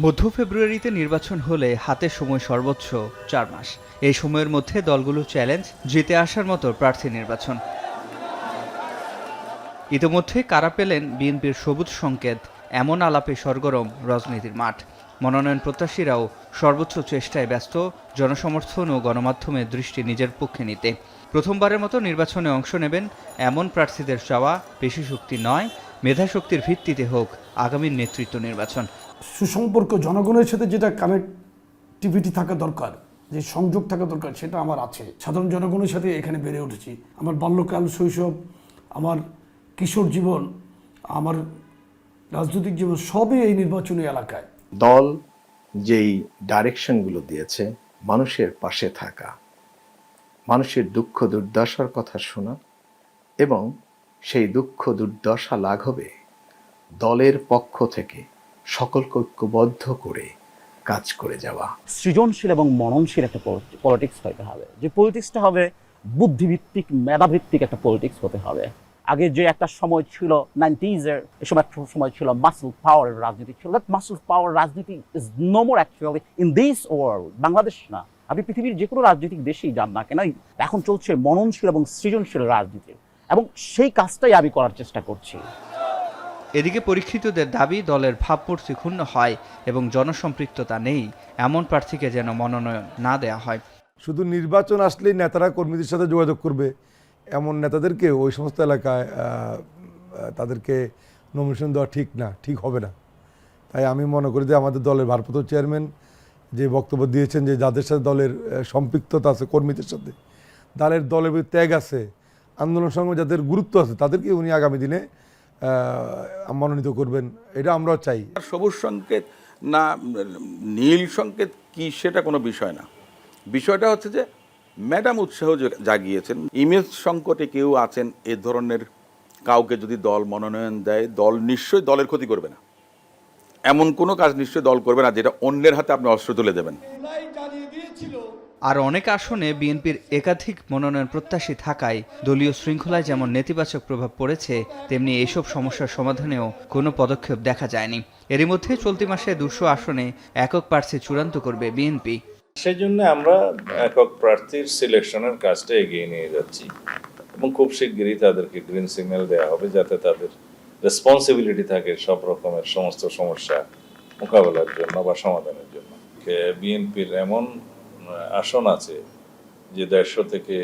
মধ্য ফেব্রুয়ারিতে নির্বাচন হলে হাতে সময় সর্বোচ্চ ৪ মাস। এই সময়ের মধ্যে দলগুলো চ্যালেঞ্জ জিতে আসার মতো প্রার্থী নির্বাচন। ইতোমধ্যে কারা পেলেন বিএনপির সবুজ সংকেত, এমন আলাপে সরগরম রাজনীতির মাঠ। মনোনয়ন প্রত্যাশীরাও সর্বোচ্চ চেষ্টায় ব্যস্ত জনসমর্থন ও গণমাধ্যমের দৃষ্টি নিজের পক্ষে নিতে। প্রথমবারের মতো নির্বাচনে অংশ নেবেন এমন প্রার্থীদের চাওয়া পেশি শক্তি নয়, মেধাশক্তির ভিত্তিতে হোক আগামীর নেতৃত্ব নির্বাচন। সুসম্পর্ক জনগণের সাথে যেটা কানেক্টিভিটি থাকা দরকার, যে সংযোগ থাকা দরকার, সেটা আমার আছে। সাধারণ জনগণের সাথে এখানে বেড়ে উঠেছি। আমার বাল্যকাল, শৈশব, আমার কিশোর জীবন, আমার রাজনৈতিক জীবন সবই এই নির্বাচনী এলাকায়। দল যেই ডাইরেকশনগুলো দিয়েছে, মানুষের পাশে থাকা, মানুষের দুঃখ দুর্দশার কথা শোনা এবং সেই দুঃখ দুর্দশা লাঘবে দলের পক্ষ থেকে সকলকে ঐক্যবদ্ধ করে কাজ করে যাওয়া। সৃজনশীল এবং মননশীল একটা পলিটিক্স হতে হবে, যে পলিটিক্সটা হবে বুদ্ধিভিত্তিক, মেধাভিত্তিক একটা পলিটিক্স হতে হবে। আগে যে একটা সময় ছিল 90s-এর, এসব একটা সময় ছিল মাসল পাওয়ার রাজনীতি ছিল। দ্যাট মাসল পাওয়ার রাজনীতি is no more actually in this world. Bangladesh না, আপনি পৃথিবীর যে কোনো রাজনৈতিক দেশেই যান না কেন, এখন চলছে মননশীল এবং সৃজনশীল রাজনীতি, এবং সেই কাজটাই আমি করার চেষ্টা করছি। এদিকে পরীক্ষিতদের দাবি দলের ভাবমূর্তি ক্ষুণ্ণ হয় এবং জনসম্পৃক্ততা নেই এমন প্রার্থীকে যেন মনোনয়ন না দেয়া হয়। শুধু নির্বাচন আসলেই নেতারা কর্মীদের সাথে যোগাযোগ করবে এমন নেতাদেরকে ওই সমস্ত এলাকায় তাদেরকে নমিনেশন দেওয়া ঠিক হবে না। তাই আমি মনে করি যে আমাদের দলের ভারপ্রাপ্ত চেয়ারম্যান যে বক্তব্য দিয়েছেন, যে যাদের সাথে দলের সম্পৃক্ততা আছে, কর্মীদের সাথে দলের ত্যাগ আছে, আন্দোলন সংগ্রামে যাদের গুরুত্ব আছে, তাদেরকে উনি আগামী দিনে মনোনীত করবেন, এটা আমরাও চাই। সবুজ সংকেত না নীল সংকেত কি সেটা কোনো বিষয় না। বিষয়টা হচ্ছে যে ম্যাডাম উৎসাহ জাগিয়েছেন। ইমেজ সংকটে কেউ আছেন, এ ধরনের কাউকে যদি দল মনোনয়ন দেয়, দল নিশ্চয়ই দলের ক্ষতি করবে না। এমন কোনো কাজ নিশ্চয়ই দল করবে না যেটা অন্যের হাতে আপনি অস্ত্র তুলে দেবেন। আর অনেক আসনে বিএনপির একাধিক মনোনয়ন প্রত্যাশী থাকায় দলীয় শৃঙ্খলায় যেমন নেতিবাচক প্রভাব পড়েছে, তেমনি এইসব সমস্যার সমাধানেও কোনো পদক্ষেপ দেখা যায়নি। এরই মধ্যে চলতি মাসে 200 আসনে একক প্রার্থী চূড়ান্ত করবে বিএনপি। সেই জন্য আমরা একক প্রার্থীর সিলেকশনের কাজটা এগিয়ে নিয়ে যাচ্ছি এবং খুব শিগগিরই তাদেরকে গ্রিন সিগন্যাল দেওয়া হবে, যাতে তাদের রেসপন্সিবিলিটি থাকে সব রকমের সমস্ত সমস্যা মোকাবেলার জন্য বা সমাধানের জন্য। বিএনপির এমন আসন আছে যে 150 থেকে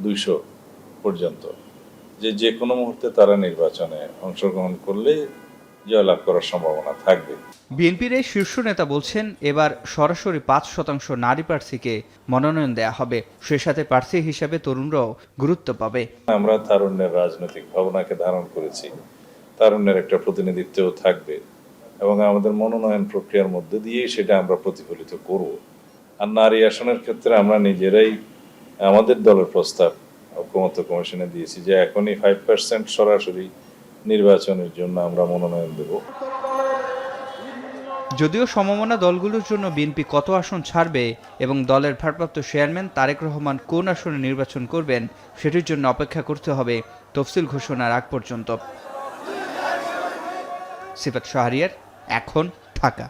200 পর্যন্ত, যে কোনো মুহূর্তে তারা নির্বাচনে অংশগ্রহণ করলে জয়লাভ করার সম্ভাবনা থাকবে। বিএনপির এই শীর্ষ নেতা বলছেন, এবার সরাসরি 5% নারী প্রার্থীকে মনোনয়ন দেয়া হবে। সে সাথে প্রার্থী হিসেবে তরুণরাও গুরুত্ব পাবে। আমরা তারুণ্যের রাজনৈতিক ভাবনাকে ধারণ করেছি, তারুণ্যের একটা প্রতিনিধিত্বও থাকবে এবং আমাদের মনোনয়ন প্রক্রিয়ার মধ্যে দিয়ে সেটা আমরা প্রতিফলিত করব। আর নারী আসনের ক্ষেত্রে আমরা নিজেরাই আমাদের দলের প্রস্তাব ঐকমত্য কমিশনে দিয়েছি যে এখনই 5% সরাসরি নির্বাচনের জন্য আমরা মনোনয়ন দেব। যদিও সমমনা দলগুলোর জন্য বিএনপি কত আসন ছাড়বে এবং দলের ভারপ্রাপ্ত চেয়ারম্যান তারেক রহমান কোন আসনে নির্বাচন করবেন, সেটির জন্য অপেক্ষা করতে হবে তফসিল ঘোষণার আগ পর্যন্ত। সিফাত শাহরিয়ার, এখন, ঢাকা।